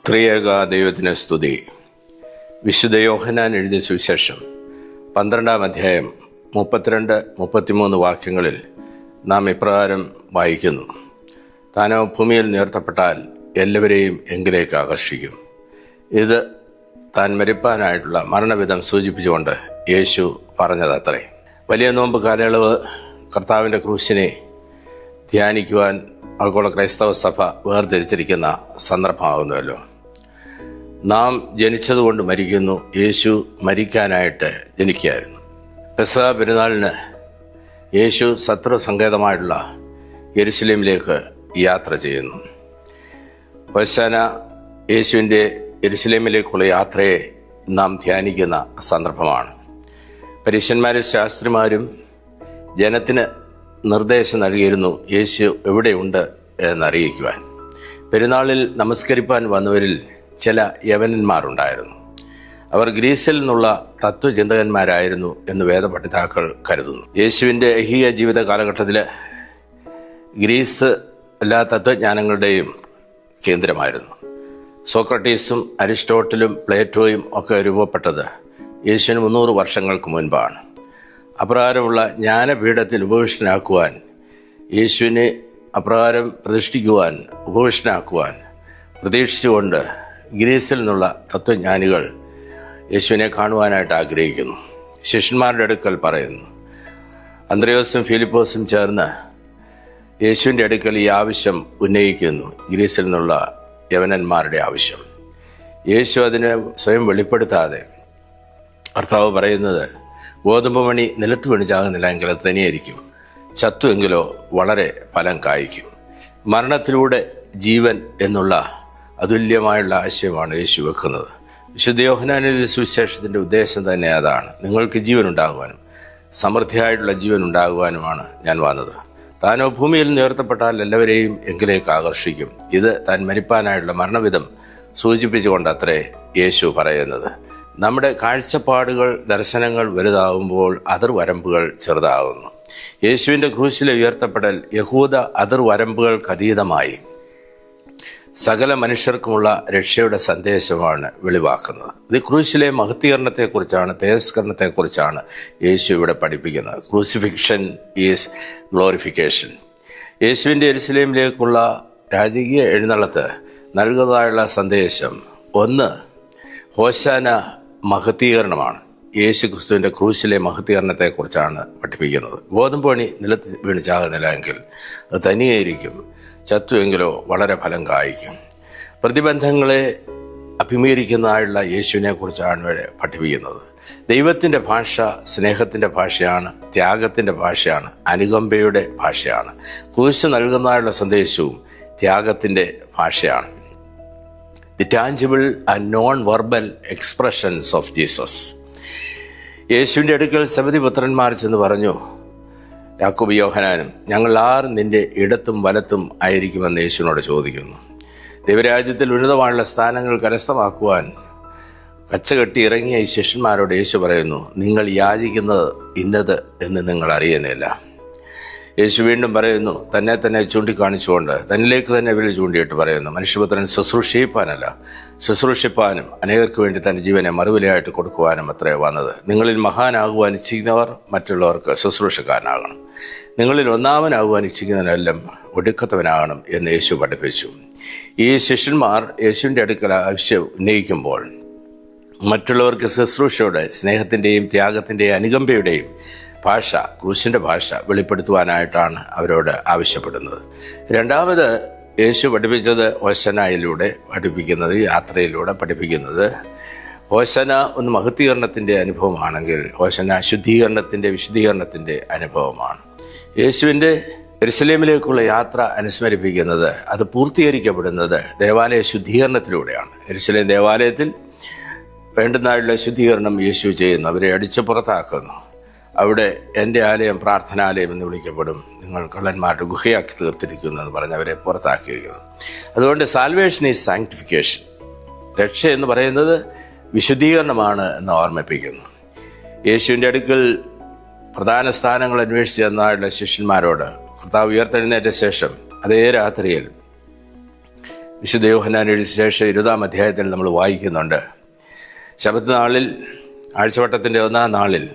ത്രിയേക ദൈവത്തിന് സ്തുതി. വിശുദ്ധ യോഹന്നാൻ എഴുതിയ സുവിശേഷം 12-ാം അധ്യായം 32-33 വാക്യങ്ങളിൽ നാം ഇപ്രകാരം വായിക്കുന്നു: താനോ ഭൂമിയിൽ ഉയർത്തപ്പെട്ടാൽ എല്ലാവരെയും എങ്കിലേക്ക് ആകർഷിക്കും. ഇത് താൻ മരിപ്പാനായിട്ടുള്ള മരണവിധം സൂചിപ്പിച്ചുകൊണ്ട് യേശു പറഞ്ഞതത്രേ. വലിയ നോമ്പ് കാലയളവ് കർത്താവിൻ്റെ ക്രൂശിനെ ധ്യാനിക്കുവാൻ ആഗോള ക്രൈസ്തവ സഭ വേർതിരിച്ചിരിക്കുന്ന സന്ദർഭമാകുന്നുവല്ലോ. നാം ജനിച്ചതുകൊണ്ട് മരിക്കുന്നു. യേശു മരിക്കാനായിട്ട് ജനിക്കുകയായിരുന്നു. പെസഹ പെരുന്നാളിന് യേശു ശത്രു സങ്കേതമായിട്ടുള്ള യെരുശലേമിലേക്ക് യാത്ര ചെയ്യുന്നു. ഹോശാന യേശുവിൻ്റെ യെരുശലേമിലേക്കുള്ള യാത്രയെ നാം ധ്യാനിക്കുന്ന സന്ദർഭമാണ്. പരീശന്മാരും ശാസ്ത്രിമാരും ജനത്തിന് നിർദ്ദേശം നൽകിയിരുന്നു യേശു എവിടെയുണ്ട് എന്നറിയിക്കുവാൻ. പെരുന്നാളിൽ നമസ്കരിപ്പാൻ വന്നവരിൽ ചില യവനന്മാരുണ്ടായിരുന്നു. അവർ ഗ്രീസിൽ നിന്നുള്ള തത്വചിന്തകന്മാരായിരുന്നു എന്ന് വേദപണ്ഡിതാക്കൾ കരുതുന്നു. യേശുവിൻ്റെ ഐഹിക ജീവിത കാലഘട്ടത്തിൽ ഗ്രീസ് എല്ലാ തത്വജ്ഞാനങ്ങളുടെയും കേന്ദ്രമായിരുന്നു. സോക്രട്ടീസും അരിസ്റ്റോട്ടിലും പ്ലേറ്റോയും ഒക്കെ രൂപപ്പെട്ടത് യേശുവിന് 300 വർഷങ്ങൾക്ക് മുൻപാണ്. അപ്രകാരമുള്ള ജ്ഞാനപീഠത്തിൽ ഉപവിഷ്ടനാക്കുവാൻ, യേശുവിനെ അപ്രകാരം പ്രതിഷ്ഠിക്കുവാൻ, ഉപവിഷ്ടനാക്കുവാൻ പ്രതീക്ഷിച്ചുകൊണ്ട് ഗ്രീസിൽ നിന്നുള്ള തത്വജ്ഞാനികൾ യേശുവിനെ കാണുവാനായിട്ട് ആഗ്രഹിക്കുന്നു. ശിഷ്യന്മാരുടെ അടുക്കൽ പറയുന്നു. അന്ത്രയോസും ഫിലിപ്പോസും ചേർന്ന് യേശുവിൻ്റെ അടുക്കൽ ഈ ആവശ്യം ഉന്നയിക്കുന്നു, ഗ്രീസിൽ നിന്നുള്ള യവനന്മാരുടെ ആവശ്യം. യേശു അതിനെ സ്വയം വെളിപ്പെടുത്താതെ കർത്താവ് പറയുന്നത്, ഗോതമ്പ് മണി നിലത്ത് വീണ് ചാകുന്നില്ല എങ്കിൽ അത് തനിയായിരിക്കും, ചത്തുവെങ്കിലോ വളരെ ഫലം കായ്ക്കും. മരണത്തിലൂടെ ജീവൻ എന്നുള്ള അതുല്യമായുള്ള ആശയമാണ് യേശു വെക്കുന്നത്. വിശുദ്ധ യോഹന്നാന്റെ സുവിശേഷത്തിൻ്റെ ഉദ്ദേശം തന്നെ അതാണ്. നിങ്ങൾക്ക് ജീവൻ ഉണ്ടാകുവാനും സമൃദ്ധിയായിട്ടുള്ള ജീവൻ ഉണ്ടാകുവാനുമാണ് ഞാൻ വന്നത്. താനോ ഭൂമിയിൽ ഉയർത്തപ്പെട്ടാൽ എല്ലാവരെയും എങ്കിലേക്ക് ആകർഷിക്കും. ഇത് താൻ മരിപ്പാനായിട്ടുള്ള മരണവിധം സൂചിപ്പിച്ചുകൊണ്ടത്രേ യേശു പറയുന്നത്. നമ്മുടെ കാഴ്ചപ്പാടുകൾ, ദർശനങ്ങൾ വലുതാകുമ്പോൾ അതിർവരമ്പുകൾ ചെറുതാകുന്നു. യേശുവിൻ്റെ ക്രൂശിലെ ഉയർത്തപ്പെടൽ യഹൂദ അതിർവരമ്പുകൾക്ക് അതീതമായി സകല മനുഷ്യർക്കുമുള്ള രക്ഷയുടെ സന്ദേശമാണ് വെളിവാക്കുന്നത്. ഇത് ക്രൂശിലെ മഹത്വീകരണത്തെക്കുറിച്ചാണ്, തേജസ്കരണത്തെക്കുറിച്ചാണ് യേശു ഇവിടെ പഠിപ്പിക്കുന്നത്. Crucifixion is glorification. യേശുവിൻ്റെ യെരുശലേമിലേക്കുള്ള രാജകീയ എഴുന്നള്ളത്ത് നൽകുന്നതായുള്ള സന്ദേശം ഒന്ന്, ഹോശാന മഹത്വീകരണമാണ്. യേശു ക്രിസ്തുവിൻ്റെ ക്രൂശിലെ മഹത്വീകരണത്തെക്കുറിച്ചാണ് പഠിപ്പിക്കുന്നത്. ഗോതമ്പ് മണി നിലത്ത് വീണ് ചാകുന്നില്ല എങ്കിൽ അത് തനിയായിരിക്കും, ചത്തുവെങ്കിലോ വളരെ ഫലം കായ്ക്കും. പ്രതിബന്ധങ്ങളെ അഭിമുഖീകരിക്കുന്നതായുള്ള യേശുവിനെ കുറിച്ചാണ് ഇവിടെ പഠിപ്പിക്കുന്നത്. ദൈവത്തിൻ്റെ ഭാഷ സ്നേഹത്തിൻ്റെ ഭാഷയാണ്, ത്യാഗത്തിൻ്റെ ഭാഷയാണ്, അനുകമ്പയുടെ ഭാഷയാണ്. ക്രൂശ് നൽകുന്നതായുള്ള സന്ദേശവും ത്യാഗത്തിൻ്റെ ഭാഷയാണ്. The tangible and non verbal expressions of Jesus. യേശുവിൻ്റെ അടുക്കൽ സബദി പുത്രന്മാർ ചെന്ന് പറഞ്ഞു, യാക്കോബ് യോഹന്നാനും, ഞങ്ങൾ ആരും നിന്റെ ഇടത്തും വലത്തും ആയിരിക്കുമെന്ന് യേശുവിനോട് ചോദിക്കുന്നു. ദൈവരാജ്യത്തിൽ ഉന്നതമായുള്ള സ്ഥാനങ്ങൾ കരസ്ഥമാക്കുവാൻ കച്ചകെട്ടി ഇറങ്ങിയ ഈ ശിഷ്യന്മാരോട് യേശു പറയുന്നു, നിങ്ങൾ യാചിക്കുന്നത് ഇന്നത് എന്ന് നിങ്ങൾ അറിയുന്നില്ല. യേശു വീണ്ടും പറയുന്നു, തന്നെ ചൂണ്ടിക്കാണിച്ചുകൊണ്ട് തന്നിലേക്ക് തന്നെ വിരൽ ചൂണ്ടിയിട്ട് പറയുന്നു, മനുഷ്യപുത്രൻ ശുശ്രൂഷിപ്പാനല്ല ശുശ്രൂഷിപ്പാനും അനേകർക്ക് വേണ്ടി തൻ്റെ ജീവനെ മറുവിലയായിട്ട് കൊടുക്കുവാനും അത്രേ വന്നത്. നിങ്ങളിൽ മഹാനാകുവാൻ ഇച്ഛിക്കുന്നവർ മറ്റുള്ളവർക്ക് ശുശ്രൂഷക്കാരനാകണം. നിങ്ങളിൽ ഒന്നാമനാകുവാൻ ഇച്ഛിക്കുന്നവനെല്ലാം ഒടുക്കത്തവനാകണം എന്ന് യേശു പഠിപ്പിച്ചു. ഈ ശിഷ്യന്മാർ യേശുവിൻ്റെ അടുക്കൽ ആവശ്യം ഉന്നയിക്കുമ്പോൾ മറ്റുള്ളവർക്ക് ശുശ്രൂഷയുടെ, സ്നേഹത്തിൻ്റെയും ത്യാഗത്തിൻ്റെയും അനുകമ്പയുടെയും ഭാഷ, ക്രൂശിൻ്റെ ഭാഷ വെളിപ്പെടുത്തുവാനായിട്ടാണ് അവരോട് ആവശ്യപ്പെടുന്നത്. രണ്ടാമത് യേശു പഠിപ്പിച്ചത് ഹോശാനയിലൂടെ പഠിപ്പിക്കുന്നത്, യാത്രയിലൂടെ പഠിപ്പിക്കുന്നത്. ഹോശാന ഒന്ന് മഹത്വീകരണത്തിൻ്റെ അനുഭവമാണെങ്കിൽ ഹോശാന ശുദ്ധീകരണത്തിൻ്റെ, വിശുദ്ധീകരണത്തിൻ്റെ അനുഭവമാണ്. യേശുവിൻ്റെ യെരുശലേമിലേക്കുള്ള യാത്ര അനുസ്മരിപ്പിക്കുന്നത്, അത് പൂർത്തീകരിക്കപ്പെടുന്നത് ദേവാലയ ശുദ്ധീകരണത്തിലൂടെയാണ്. യെരുശലേം ദേവാലയത്തിൽ വേണ്ടുന്നതായുള്ള ശുദ്ധീകരണം യേശു ചെയ്യുന്നു. അവരെ അടിച്ചു പുറത്താക്കുന്നു. അവിടെ എൻ്റെ ആലയം പ്രാർത്ഥനാലയം എന്ന് വിളിക്കപ്പെടും, നിങ്ങൾ കള്ളന്മാരുടെ ഗുഹയാക്കി തീർത്തിരിക്കുന്നു എന്ന് പറഞ്ഞ് അവരെ പുറത്താക്കിയിരിക്കുന്നു. അതുകൊണ്ട് സാൽവേഷൻ ഈസ് സാങ്ക്ടിഫിക്കേഷൻ. രക്ഷ എന്ന് പറയുന്നത് വിശുദ്ധീകരണമാണ് എന്ന് ഓർമ്മിപ്പിക്കുന്നു. യേശുവിൻ്റെ അടുക്കൽ പ്രധാന സ്ഥാനങ്ങൾ അന്വേഷിച്ച് ചെന്നായുള്ള ശിഷ്യന്മാരോട് കർത്താവ് ഉയർത്തെഴുന്നേറ്റ ശേഷം അതേ രാത്രിയിൽ വിശുദ്ധ യോഹന്നാൻ എഴുതിയ ശേഷം 20-ാം അധ്യായത്തിൽ നമ്മൾ വായിക്കുന്നുണ്ട്. ശബത്ത് നാളിൽ, ആഴ്ചവട്ടത്തിൻ്റെ 1-ാം നാളിൽ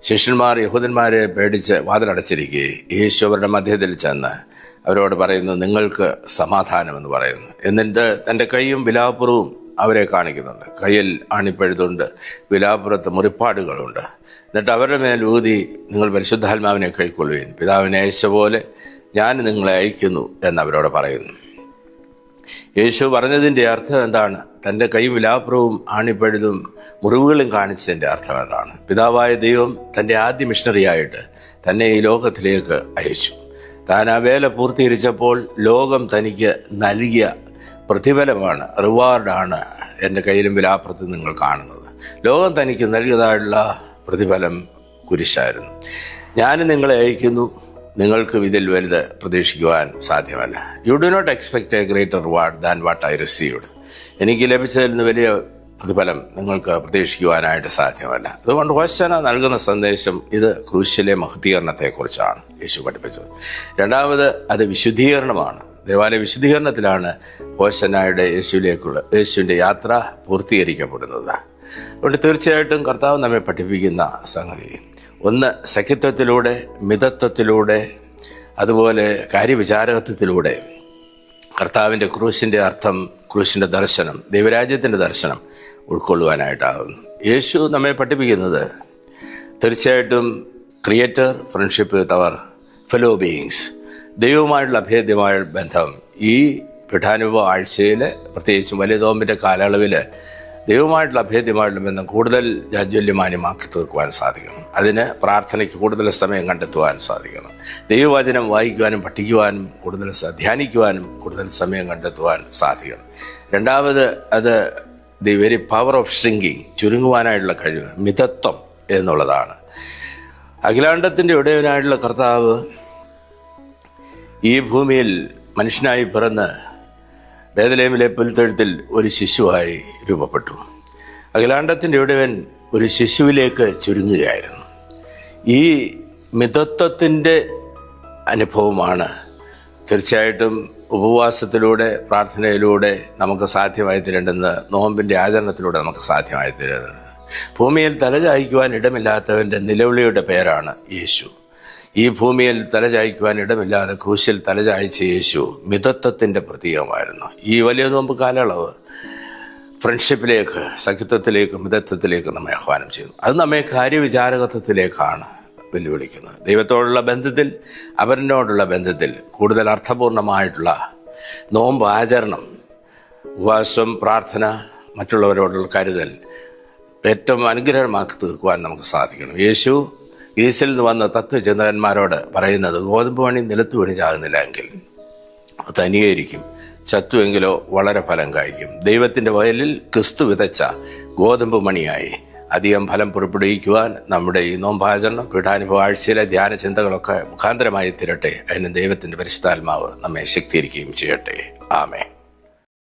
ശിഷ്യന്മാർ യഹൂദന്മാരെ പേടിച്ച് വാതിലടച്ചിരിക്കുകയും യേശു അവരുടെ മധ്യത്തിൽ ചെന്ന് അവരോട് പറയുന്നു, നിങ്ങൾക്ക് സമാധാനമെന്ന് പറയുന്നു. എന്നിട്ട് തൻ്റെ കൈയും വിലാപ്പുറവും അവരെ കാണിക്കുന്നുണ്ട്. കയ്യിൽ ആണിപ്പഴുതുണ്ട്, വിലാപ്പുറത്ത് മുറിപ്പാടുകളുണ്ട്. എന്നിട്ട് അവരുടെ മേൽ ഊതി, നിങ്ങൾ പരിശുദ്ധാത്മാവിനെ കൈക്കൊള്ളുകയും പിതാവിനെ അയച്ച പോലെ ഞാൻ നിങ്ങളെ അയക്കുന്നു എന്നവരോട് പറയുന്നു. യേശു പറഞ്ഞതിൻ്റെ അർത്ഥം എന്താണ്? തൻ്റെ കൈയും വിലാപ്പുറവും ആണിപ്പഴുതും മുറിവുകളും കാണിച്ചതിൻ്റെ അർത്ഥം എന്താണ്? പിതാവായ ദൈവം തൻ്റെ ആദ്യ മിഷണറിയായിട്ട് തന്നെ ഈ ലോകത്തിലേക്ക് അയച്ചു. താൻ ആ വേല പൂർത്തീകരിച്ചപ്പോൾ ലോകം തനിക്ക് നൽകിയ പ്രതിഫലമാണ്, റിവാർഡാണ് എൻ്റെ കയ്യിലും വിലാപ്പുറത്തും നിങ്ങൾ കാണുന്നത്. ലോകം തനിക്ക് നൽകിയതായുള്ള പ്രതിഫലം കുരിശായിരുന്നു. ഞാൻ നിങ്ങളെ അയക്കുന്നു, നിങ്ങൾക്കും ഇതിൽ വലുത് പ്രതീക്ഷിക്കുവാൻ സാധ്യമല്ല. You do not expect a greater reward than what I received. എനിക്ക് ലഭിച്ചതിൽ നിന്ന് വലിയ പ്രതിഫലം നിങ്ങൾക്ക് പ്രതീക്ഷിക്കുവാനായിട്ട് സാധ്യമല്ല. അതുകൊണ്ട് ഹോശന്ന നൽകുന്ന സന്ദേശം ഇത് ക്രൂശിലെ മഹത്വീകരണത്തെക്കുറിച്ചാണ് യേശു പഠിപ്പിച്ചത്. രണ്ടാമത് അത് വിശുദ്ധീകരണമാണ്. ദേവാലയ വിശുദ്ധീകരണത്തിലാണ് ഹോശന്നായുടെ യേശുവിൻ്റെ യാത്ര പൂർത്തീകരിക്കപ്പെടുന്നത്. അതുകൊണ്ട് തീർച്ചയായിട്ടും കർത്താവ് നമ്മെ പഠിപ്പിക്കുന്ന സംഗതി ഒന്ന്, സഖിത്വത്തിലൂടെ, മിതത്വത്തിലൂടെ, അതുപോലെ കാര്യവിചാരകത്വത്തിലൂടെ കർത്താവിൻ്റെ ക്രൂശിൻ്റെ അർത്ഥം, ക്രൂശിൻ്റെ ദർശനം, ദൈവരാജ്യത്തിൻ്റെ ദർശനം ഉൾക്കൊള്ളുവാനായിട്ടാകുന്നു. യേശു നമ്മെ പഠിപ്പിക്കുന്നത് തീർച്ചയായിട്ടും creator friendship with our fellow beings, ദൈവവുമായിട്ടുള്ള അഭേദ്യമായ ബന്ധം. ഈ പീഠാനുഭവ ആഴ്ചയിൽ, പ്രത്യേകിച്ചും വലിയ നോമ്പിൻ്റെ കാലയളവിൽ ദൈവമായിട്ടുള്ള അഭേദ്യമായിട്ടുള്ള ബന്ധം കൂടുതൽ ജാജ്വല്യമാന്യമാക്കി തീർക്കുവാൻ സാധിക്കണം. അതിന് പ്രാർത്ഥനയ്ക്ക് കൂടുതൽ സമയം കണ്ടെത്തുവാൻ സാധിക്കണം. ദൈവവചനം വായിക്കുവാനും പഠിക്കുവാനും കൂടുതൽ ധ്യാനിക്കുവാനും കൂടുതൽ സമയം കണ്ടെത്തുവാൻ സാധിക്കണം. രണ്ടാമത് അത് the very power of shrinking, ചുരുങ്ങുവാനായിട്ടുള്ള കഴിവ്, മിതത്വം എന്നുള്ളതാണ്. അഖിലാണ്ടത്തിൻ്റെ ഉടയവനായിട്ടുള്ള കർത്താവ് ഈ ഭൂമിയിൽ മനുഷ്യനായി പിറന്ന് ബേത്ലഹേമിലെ പുൽത്തൊഴുത്തിൽ ഒരു ശിശുവായി രൂപപ്പെട്ടു. അഖിലാണ്ടത്തിൻ്റെ ഉടയവൻ ഒരു ശിശുവിലേക്ക് ചുരുങ്ങുകയായിരുന്നു. ഈ മിതത്വത്തിൻ്റെ അനുഭവമാണ് തീർച്ചയായിട്ടും ഉപവാസത്തിലൂടെ, പ്രാർത്ഥനയിലൂടെ നമുക്ക് സാധ്യമായി തീരേണ്ടത്, നോമ്പിൻ്റെ ആചരണത്തിലൂടെ നമുക്ക് സാധ്യമായി തീരേണ്ടത്. ഭൂമിയിൽ തലചായ്ക്കുവാൻ ഇടമില്ലാത്തവൻ്റെ നിലവിളിയുടെ പേരാണ് യേശു. ഈ ഭൂമിയിൽ തലചായ്ക്കുവാൻ ഇടമില്ലാതെ ക്രൂശിൽ തലചായ്ച്ച യേശു മിതത്വത്തിൻ്റെ പ്രതീകമായിരുന്നു. ഈ വലിയ നോമ്പ് കാലയളവ് ഫ്രണ്ട്ഷിപ്പിലേക്ക്, സഖിത്വത്തിലേക്ക്, മിതത്വത്തിലേക്ക് നമ്മെ ആഹ്വാനം ചെയ്യുന്നു. അത് നമ്മെ കാര്യവിചാരകത്വത്തിലേക്കാണ് വെല്ലുവിളിക്കുന്നത്. ദൈവത്തോടുള്ള ബന്ധത്തിൽ, അവനോടുള്ള ബന്ധത്തിൽ കൂടുതൽ അർത്ഥപൂർണമായിട്ടുള്ള നോമ്പ് ആചരണം, ഉപവാസം, പ്രാർത്ഥന, മറ്റുള്ളവരോടുള്ള കരുതൽ ഏറ്റവും അനുഗ്രഹമാക്കി തീർക്കുവാൻ നമുക്ക് സാധിക്കണം. യേശു ഗ്രീസിൽ നിന്ന് വന്ന തത്വചിന്തകന്മാരോട് പറയുന്നത്, ഗോതമ്പ് മണി നിലത്ത് വീണിച്ചാകുന്നില്ല എങ്കിൽ അത് അനികരിക്കും, ചത്തുവെങ്കിലോ വളരെ ഫലം കായ്ക്കും. ദൈവത്തിൻ്റെ വയലിൽ ക്രിസ്തു വിതച്ച ഗോതമ്പ് മണിയായി അധികം ഫലം പുറപ്പെടുവിക്കുവാൻ നമ്മുടെ ഈ നോമ്പാചരണം, പീഠാനുഭവ ആഴ്ചയിലെ ധ്യാന ചിന്തകളൊക്കെ മുഖാന്തരമായി തീരട്ടെ. അതിന് ദൈവത്തിൻ്റെ പരിശുദ്ധാത്മാവ് നമ്മെ ശക്തീകരിക്കുകയും ചെയ്യട്ടെ. ആമേൻ.